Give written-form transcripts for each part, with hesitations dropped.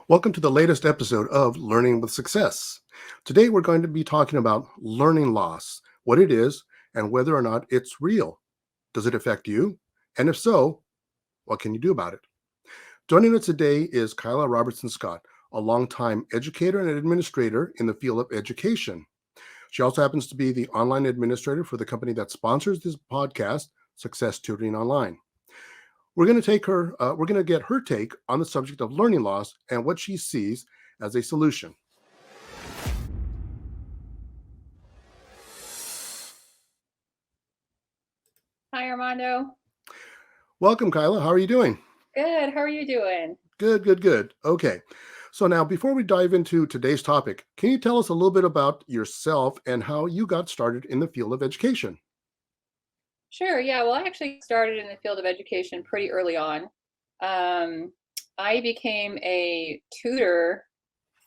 Welcome to the latest episode of Learning with Success. Today we're going to be talking about learning loss, what it is, and whether or not it's real. Does it affect you? And if so, what can you do about it? Joining us today is Kyla Robertson Scott, a longtime educator and administrator in the field of education. She also happens to be the online administrator for the company that sponsors this podcast, Success Tutoring Online. We're going to get her take on the subject of learning loss and what she sees as a solution. Hi, Armando. Welcome, Kyla. How are you doing? Good. How are you doing? Good. Okay. So now, before we dive into today's topic, can you tell us a little bit about yourself and how you got started in the field of education? Sure. Yeah. Well, I actually started in the field of education pretty early on. Um, I became a tutor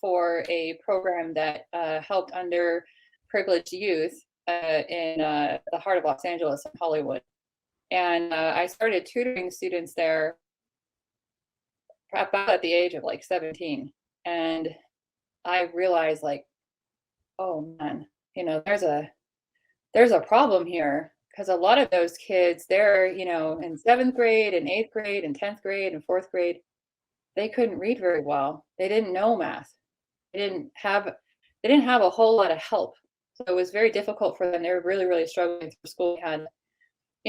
for a program that helped underprivileged youth in the heart of Los Angeles and Hollywood. And I started tutoring students there about at the age of like 17. And I realized, like, oh man, there's a problem here because a lot of those kids, they're, in seventh grade and eighth grade and 10th grade and fourth grade, they couldn't read very well. They didn't know math. They didn't have a whole lot of help. So it was very difficult for them. They were really, really struggling through school. We had,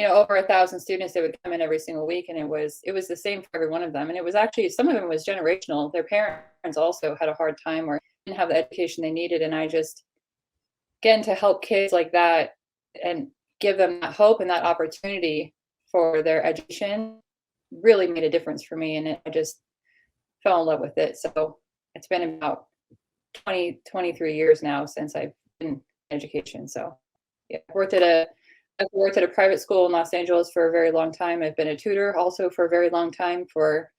over 1,000 students that would come in every single week, and it was the same for every one of them. And it was actually, some of them was generational. Their parents also had a hard time or didn't have the education they needed. And I just, again, to help kids like that and give them that hope and that opportunity for their education really made a difference for me. And I just fell in love with it. So it's been about 23 years now since I've been in education. So yeah, I've worked at a private school in Los Angeles for a very long time. I've been a tutor also for a very long time for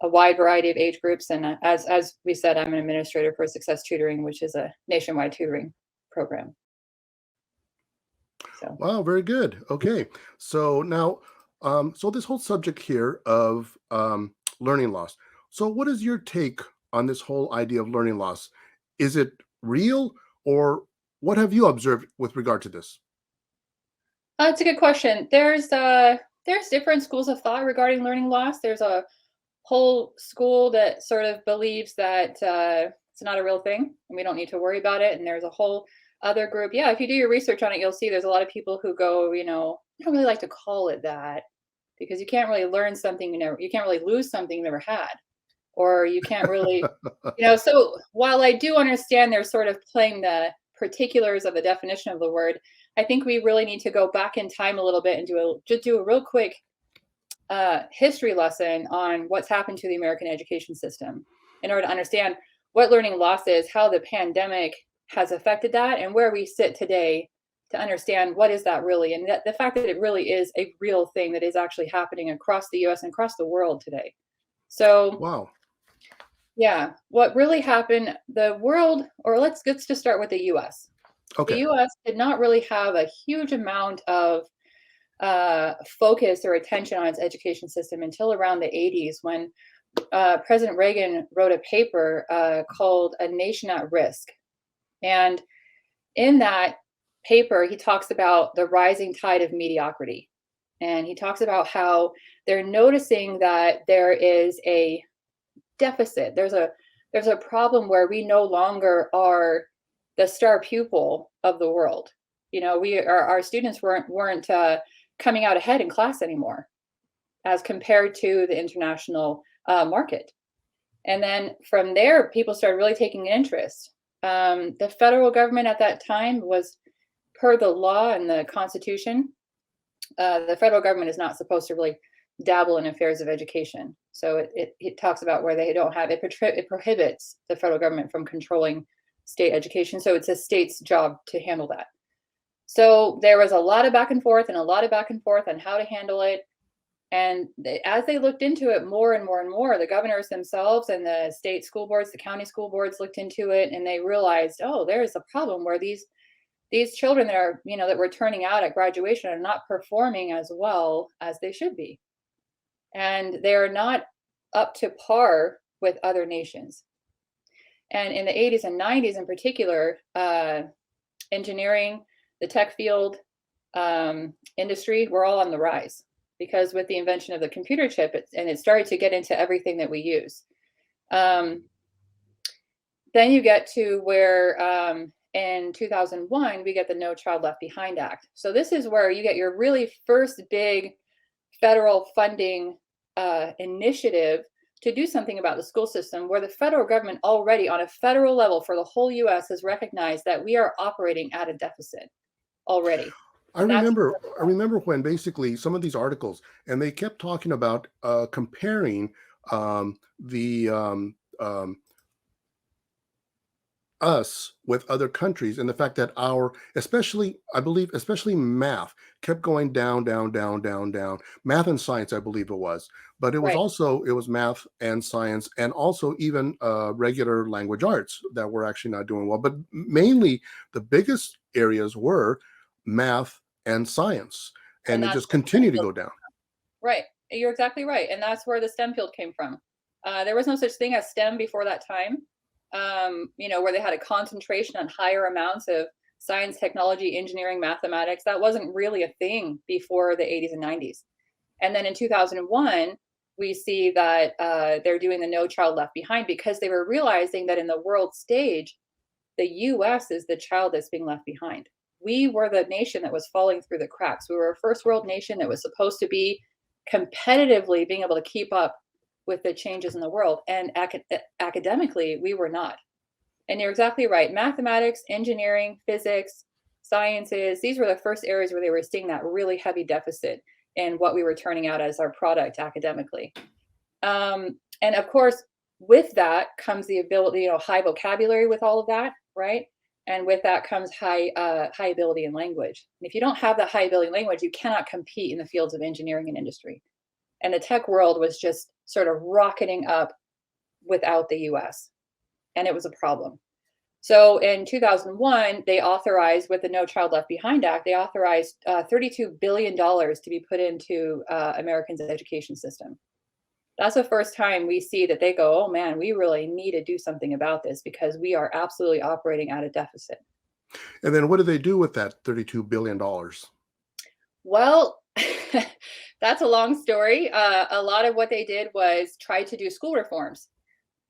a wide variety of age groups. And as we said, I'm an administrator for Success Tutoring, which is a nationwide tutoring program. So Wow, very good. Okay. So now, so this whole subject here of learning loss. So, what is your take on this whole idea of learning loss? Is it real, or what have you observed with regard to this? That's a good question. There's different schools of thought regarding learning loss. There's a whole school that sort of believes that it's not a real thing and we don't need to worry about it. And there's a whole other group. Yeah, if you do your research on it, you'll see there's a lot of people who go, I don't really like to call it that because you can't really learn something you can't really lose something you never had, or you can't really, So while I do understand they're sort of playing the particulars of the definition of the word, I think we really need to go back in time a little bit and just do a real quick history lesson on what's happened to the American education system in order to understand what learning loss is, how the pandemic has affected that, and where we sit today to understand what is that really, and the fact that it really is a real thing that is actually happening across the US and across the world today. So Wow. yeah, what really happened, the world, or let's just start with the US. The Okay. US did not really have a huge amount of focus or attention on its education system until around the 80s when President Reagan wrote a paper called A Nation at Risk. And in that paper, he talks about the rising tide of mediocrity. And he talks about how they're noticing that there is a deficit. There's a problem where we no longer are the star pupil of the world. Our students weren't coming out ahead in class anymore as compared to the international market. And then from there, people started really taking an interest. The federal government at that time was, per the law and the Constitution, the federal government is not supposed to really dabble in affairs of education. So it talks about where they don't have it. It prohibits the federal government from controlling state education. So it's a state's job to handle that. So there was a lot of back and forth on how to handle it. And as they looked into it more and more and more, the governors themselves and the state school boards, the county school boards looked into it, and they realized, oh, there's a problem where these children that are, that were turning out at graduation are not performing as well as they should be. And they're not up to par with other nations. And in the 80s and 90s in particular, engineering, the tech field, industry were all on the rise, because with the invention of the computer chip, it started to get into everything that we use. Then you get to where in 2001, we get the No Child Left Behind Act. So this is where you get your really first big federal funding initiative to do something about the school system, where the federal government already on a federal level for the whole US has recognized that we are operating at a deficit already. I remember when basically some of these articles, and they kept talking about comparing the us with other countries, and the fact that our, especially, I believe, especially math kept going down, down, down, down, down. Math and science, I believe it was, but it was Right. also, it was math and science, and also even regular language arts that were actually not doing well. But mainly, the biggest areas were math and science, And and it that's just continued to go down. right. You're exactly right. And that's where the STEM field came from. There was no such thing as STEM before that time, where they had a concentration on higher amounts of science, technology, engineering, mathematics. That wasn't really a thing before the 80s and 90s. And then in 2001, we see that they're doing the No Child Left Behind, because they were realizing that in the world stage, the US is the child that's being left behind. We were the nation that was falling through the cracks. We were a first world nation that was supposed to be competitively being able to keep up with the changes in the world. And academically, we were not. And you're exactly right. Mathematics, engineering, physics, sciences, these were the first areas where they were seeing that really heavy deficit in what we were turning out as our product academically. And of course, with that comes the ability, high vocabulary with all of that, right? And with that comes high ability in language. And if you don't have that high ability in language, you cannot compete in the fields of engineering and industry. And the tech world was just sort of rocketing up without the US. And it was a problem. So in 2001, they authorized, with the No Child Left Behind Act, they authorized $32 billion to be put into Americans' education system. That's the first time we see that they go, oh man, we really need to do something about this, because we are absolutely operating at a deficit. And then what do they do with that $32 billion? Well, that's a long story. A lot of what they did was try to do school reforms.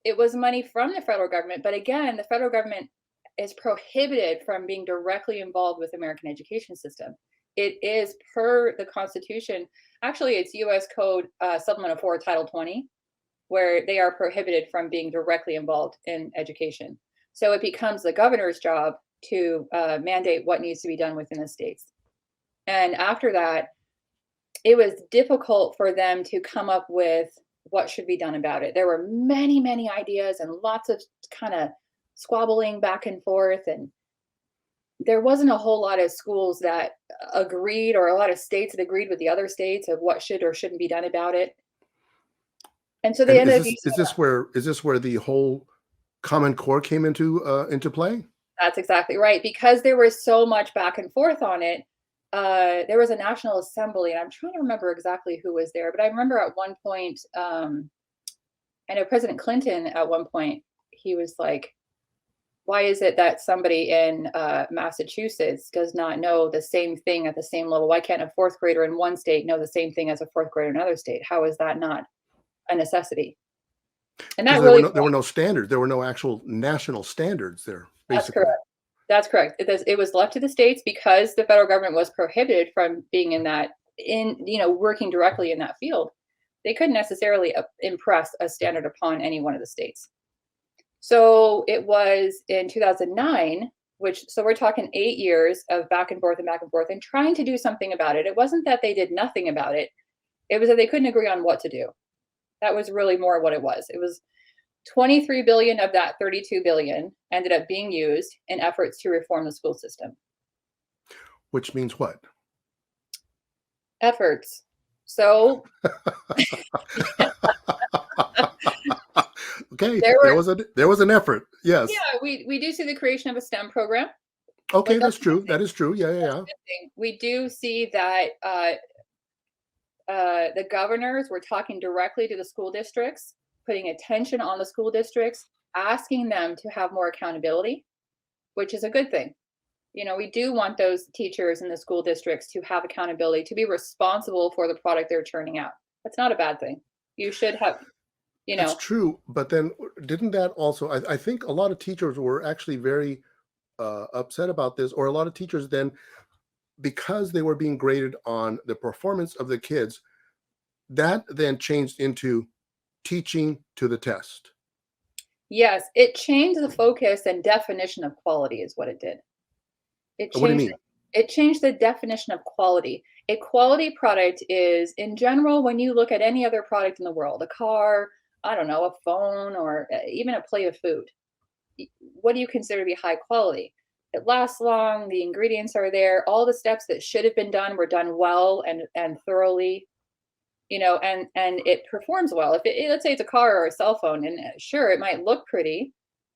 It was money from the federal government, but again, the federal government is prohibited from being directly involved with American education system. It is per the Constitution. Actually, it's U.S. Code Supplement of 4, Title 20, where they are prohibited from being directly involved in education. So it becomes the governor's job to mandate what needs to be done within the states. And after that, it was difficult for them to come up with what should be done about it. There were many, many ideas and lots of kind of squabbling back and forth. And there wasn't a whole lot of schools that agreed, or a lot of states that agreed with the other states of what should or shouldn't be done about it. And so they And ended up is this where the whole Common Core came into play? That's exactly right. Because there was so much back and forth on it, there was a National Assembly, and I'm trying to remember exactly who was there, but I remember at one point, I know President Clinton at one point, he was like, why is it that somebody in Massachusetts does not know the same thing at the same level? Why can't a fourth grader in one state know the same thing as a fourth grader in another state? How is that not a necessity? And that Because really, there were no standards. There were no actual national standards there, that's basically. correct. That's correct. It was left to the states, because the federal government was prohibited from being working directly in that field. They couldn't necessarily impress a standard upon any one of the states. So it was in 2009, so we're talking 8 years of back and forth and trying to do something about it. It wasn't that they did nothing about it. It was that they couldn't agree on what to do. That was really more what it was. It was 23 billion of that 32 billion ended up being used in efforts to reform the school system. Which means what? Efforts. So okay, there was an effort. Yes. Yeah, we do see the creation of a STEM program. Okay, that's true. That is true. Yeah. We do see that the governors were talking directly to the school districts, putting attention on the school districts, asking them to have more accountability, which is a good thing. We do want those teachers in the school districts to have accountability, to be responsible for the product they're churning out. That's not a bad thing. You should have, you It's know, true, but then didn't that also? I think a lot of teachers were actually very upset about this, or a lot of teachers then, because they were being graded on the performance of the kids, that then changed into teaching to the test. yes, it changed the focus and definition of quality is what it did. It What do you changed mean? it changed the definition of quality. A quality product is, in general, when you look at any other product in the world, a car, I don't know, a phone, or even a plate of food. What do you consider to be high quality? It lasts long, the ingredients are there, all the steps that should have been done were done well and thoroughly, and it performs well. If let's say it's a car or a cell phone, and sure, it might look pretty,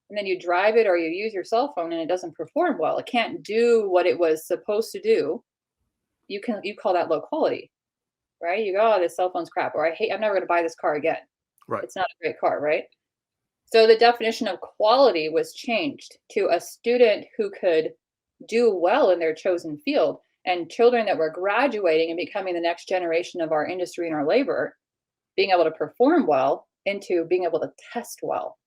and then you drive it or you use your cell phone and it doesn't perform well. It can't do what it was supposed to do. You call that low quality, right? You go, oh, this cell phone's crap, or I'm never going to buy this car again. Right. It's not a great car, right? So the definition of quality was changed to a student who could do well in their chosen field, and children that were graduating and becoming the next generation of our industry and our labor, being able to perform well into being able to test well.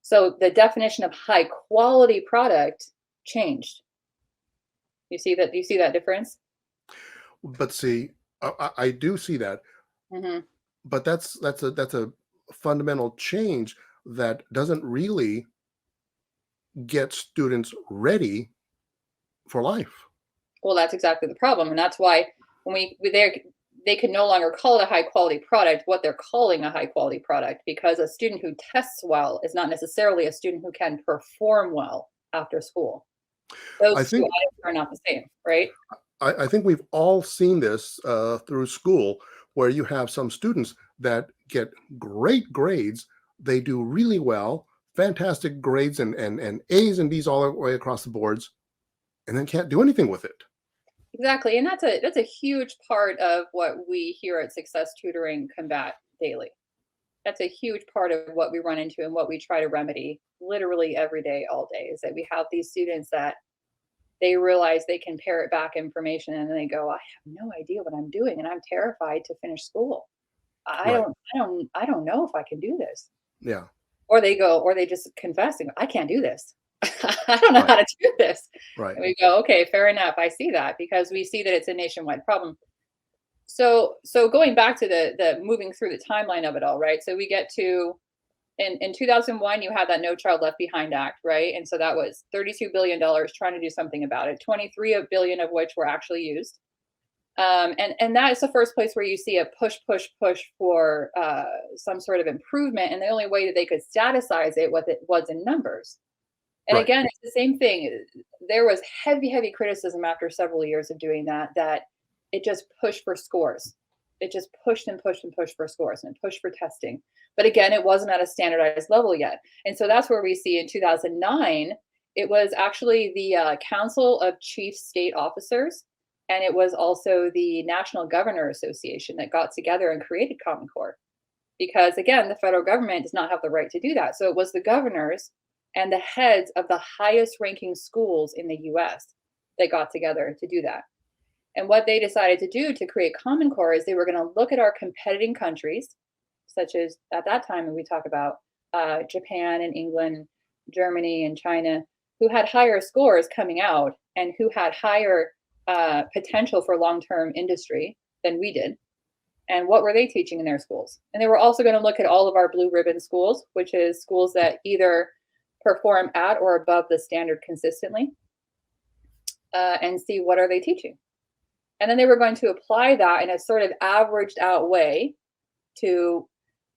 So the definition of high quality product changed. You see that difference? But see, I do see that, Hmm. but that's a fundamental change that doesn't really get students ready for life. Well, that's exactly the problem, and that's why when they can no longer call it a high quality product what they're calling a high quality product, because a student who tests well is not necessarily a student who can perform well after school. I Those two think items are not the same, right? I think we've all seen this through school, where you have some students that get great grades, they do really well, fantastic grades and A's and B's all the way across the boards, and then can't do anything with it. Exactly, and that's a huge part of what we here at Success Tutoring combat daily. That's a huge part of what we run into and what we try to remedy literally every day, all day, is that we have these students that they realize they can parrot back information and then they go, I have no idea what I'm doing and I'm terrified to finish school. Right. I don't know if I can do this. Yeah. Or they just confess and go, I can't do this. I don't know Right. how to do this. Right. And we go, okay, fair enough. I see that, because we see that it's a nationwide problem. So going back to the moving through the timeline of it all, right? So we get to in 2001, you had that No Child Left Behind Act, right? And so that was $32 billion trying to do something about it, 23 billion of which were actually used. And that is the first place where you see a push for some sort of improvement. And the only way that they could staticize it was in numbers. And Right. again, it's the same thing. There was heavy criticism after several years of doing that it just pushed for scores. It just pushed and pushed and pushed for scores and pushed for testing. But again, it wasn't at a standardized level yet. And so that's where we see in 2009, it was actually the Council of Chief State Officers, and it was also the National Governor Association that got together and created Common Core. Because again, the federal government does not have the right to do that. So it was the governors and the heads of the highest ranking schools in the US that got together to do that. And what they decided to do to create Common Core is they were going to look at our competing countries, such as at that time, when we talk about Japan and England, Germany and China, who had higher scores coming out and who had higher potential for long-term industry than we did. And what were they teaching in their schools? And they were also going to look at all of our blue ribbon schools, which is schools that either perform at or above the standard consistently, and see what are they teaching. And then they were going to apply that in a sort of averaged out way to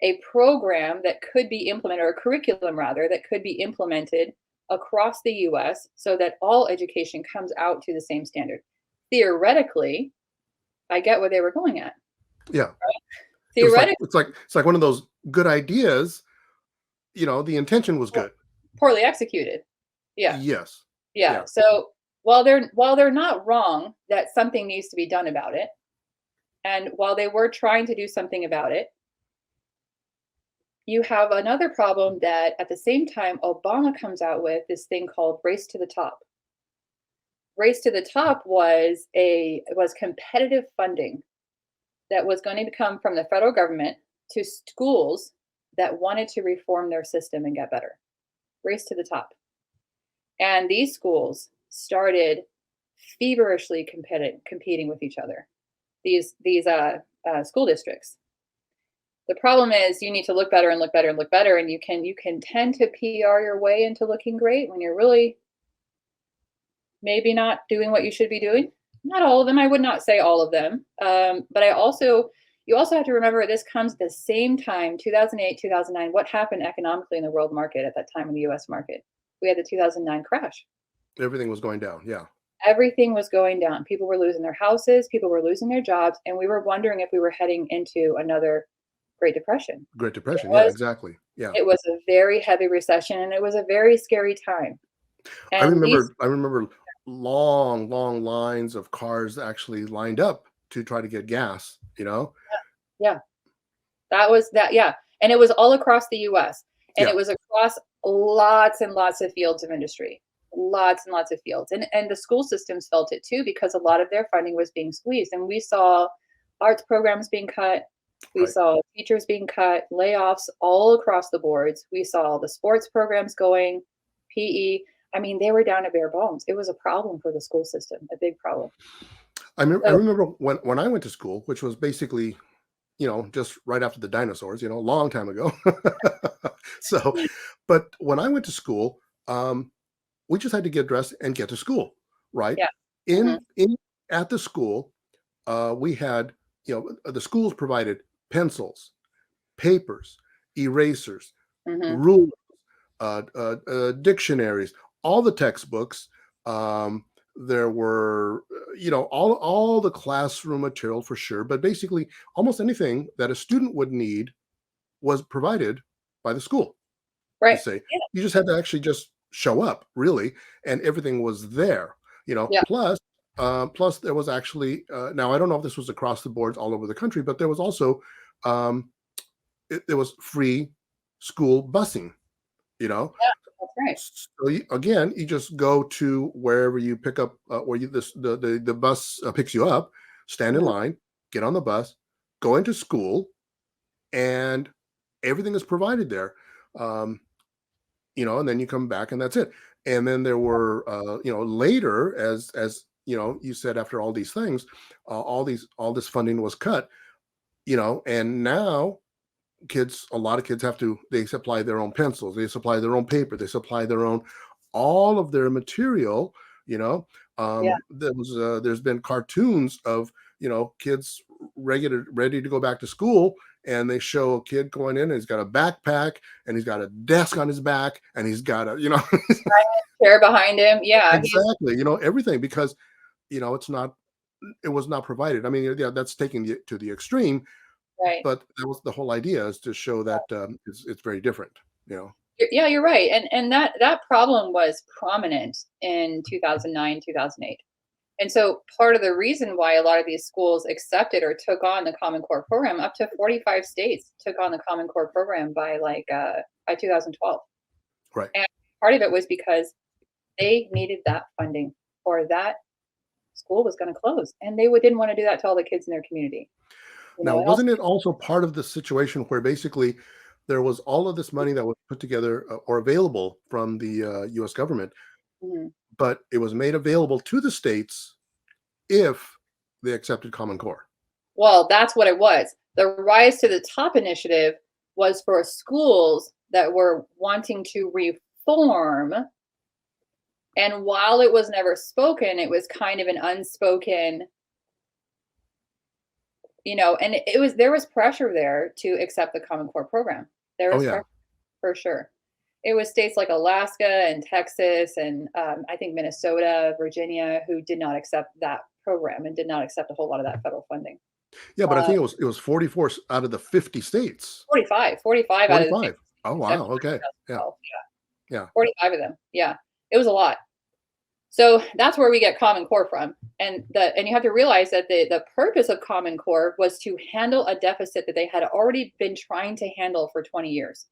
a program that could be implemented, or a curriculum rather, that could be implemented across the US so that all education comes out to the same standard. Theoretically, I get where they were going at. Yeah. Theoretically, It's like one of those good ideas. The intention was good. poorly executed. Yeah. Yes. Yeah. So while they're not wrong that something needs to be done about it, and while they were trying to do something about it, you have another problem that at the same time, Obama comes out with this thing called Race to the Top. Race to the Top was competitive funding that was going to come from the federal government to schools that wanted to reform their system and get better. Race to the top. And these schools started feverishly competing with each other. These school districts. The problem is you need to look better and look better and look better, and you can tend to PR your way into looking great when you're really maybe not doing what you should be doing. Not all of them. I would not say all of them. But you also have to remember this comes at the same time, 2008, 2009. What happened economically in the world market at that time in the US market? We had the 2009 crash. Everything was going down. Yeah. Everything was going down. People were losing their houses, people were losing their jobs, and we were wondering if we were heading into another Great Depression. Great Depression. Yeah, exactly. Yeah. It was a very heavy recession, and it was a very scary time. I remember long lines of cars actually lined up to try to get gas, Yeah. Yeah. And it was all across the US. And Yeah. it was across lots and lots of fields of industry. Lots and lots of fields. And the school systems felt it too, because a lot of their funding was being squeezed. And we saw arts programs being cut. We Right. saw teachers being cut, layoffs all across the boards. We saw the sports programs going, PE. I mean, they were down to bare bones. It was a problem for the school system, a big problem. I So, remember when I went to school, which was basically, just right after the dinosaurs, a long time ago. So, but when I went to school, we just had to get dressed and get to school, right? yeah. In hmm in at the school, we had, the schools provided pencils, papers, erasers, hmm rulers, dictionaries, all the textbooks. There were, all the classroom material for sure, but basically almost anything that a student would need was provided by the school. To Right. say you just had to actually just show up, really, and everything was there. Yeah. Plus there was actually now I don't know if this was across the boards all over the country, but there was also um, there was free school busing. You know, Yeah. That's right. so again, you just go to wherever you pick up, where the bus picks you up, stand in Mhm. line, get on the bus, go into school, and everything is provided there. Um, and then you come back, and that's it. And then there were, later, as you said, after all these things, all this funding was cut, and now a lot of kids they supply their own pencils, they supply their own paper, they supply their own, all of their material. Yeah. There's been cartoons of, kids ready to go back to school, and they show a kid going in, and he's got a backpack, and he's got a desk on his back, and he's got a, Chair behind him. Yeah. exactly, everything, because it was not provided. I mean, yeah, that's taking it to the extreme, Right. but that was the whole idea, is to show that it's very different. Yeah, you're right. And that problem was prominent in 2009, 2008. And so part of the reason why a lot of these schools accepted or took on the Common Core program, up to 45 states took on the Common Core program by 2012. Right. And part of it was because they needed that funding, or that school was going to close, and they didn't want to do that to all the kids in their community. Now, And also, wasn't it also part of the situation where basically there was all of this money that was put together, or available from the U.S. government, mhm. but it was made available to the states if they accepted Common Core? Well, that's what it was. The Rise to the Top initiative was for schools that were wanting to reform. And while it was never spoken, it was kind of an unspoken, and there was pressure there to accept the Common Core program. There Oh was yeah, pressure for sure. It was states like Alaska and Texas and I think Minnesota, Virginia, who did not accept that program and did not accept a whole lot of that federal funding. yeah, but I Uh, think it was 44 out of the 50 states. 45 out of the 45. 50 Oh wow. accepted by Okay. Yeah. 2012. Yeah, Yeah. 45 of them. Yeah, it was a lot. So that's where we get Common Core from. And you have to realize that the purpose of Common Core was to handle a deficit that they had already been trying to handle for 20 years.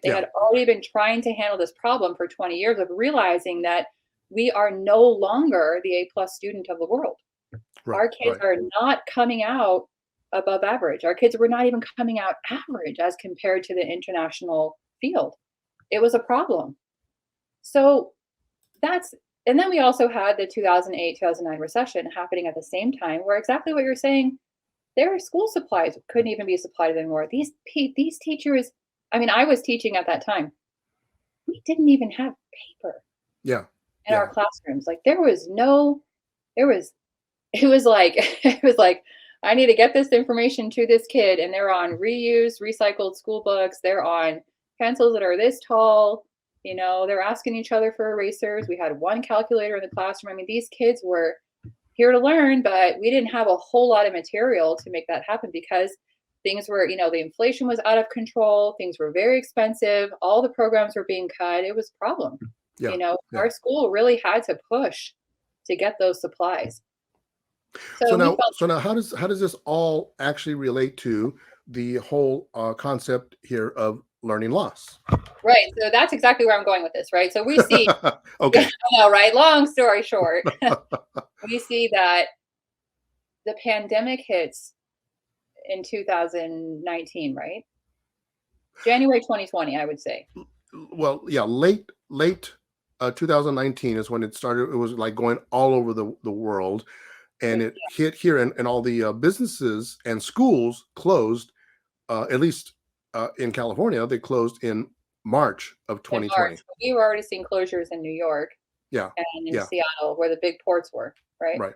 They had already been trying to handle this problem for 20 years of realizing that we are no longer the A+ student of the world. Our kids are not coming out above average. Our kids were not even coming out average as compared to the international field. It was a problem. So and then we also had the 2008, 2009 recession happening at the same time, where exactly what you're saying, their school supplies couldn't even be supplied anymore. These teachers, I mean, I was teaching at that time. We didn't even have paper in our classrooms. Like it was like, I need to get this information to this kid, and they're on reused, recycled school books. They're on pencils that are this tall. You know, they're asking each other for erasers. We had one calculator in the classroom. I mean, these kids were here to learn, but we didn't have a whole lot of material to make that happen because things were, the inflation was out of control. Things were very expensive. All the programs were being cut. It was a problem. Our school really had to push to get those supplies. So now how does this all actually relate to the whole concept here of learning loss? Right. So that's exactly where I'm going with this, right? So we see, okay. I know, right? Long story short, we see that the pandemic hits in 2019, right? January 2020, I would say. Well, yeah, late 2019 is when it started. It was like going all over the world. And it hit here, and all the businesses and schools closed, at least in California, they closed in March of 2020. We were already seeing closures in New York, and in Seattle, where the big ports were, right? Right.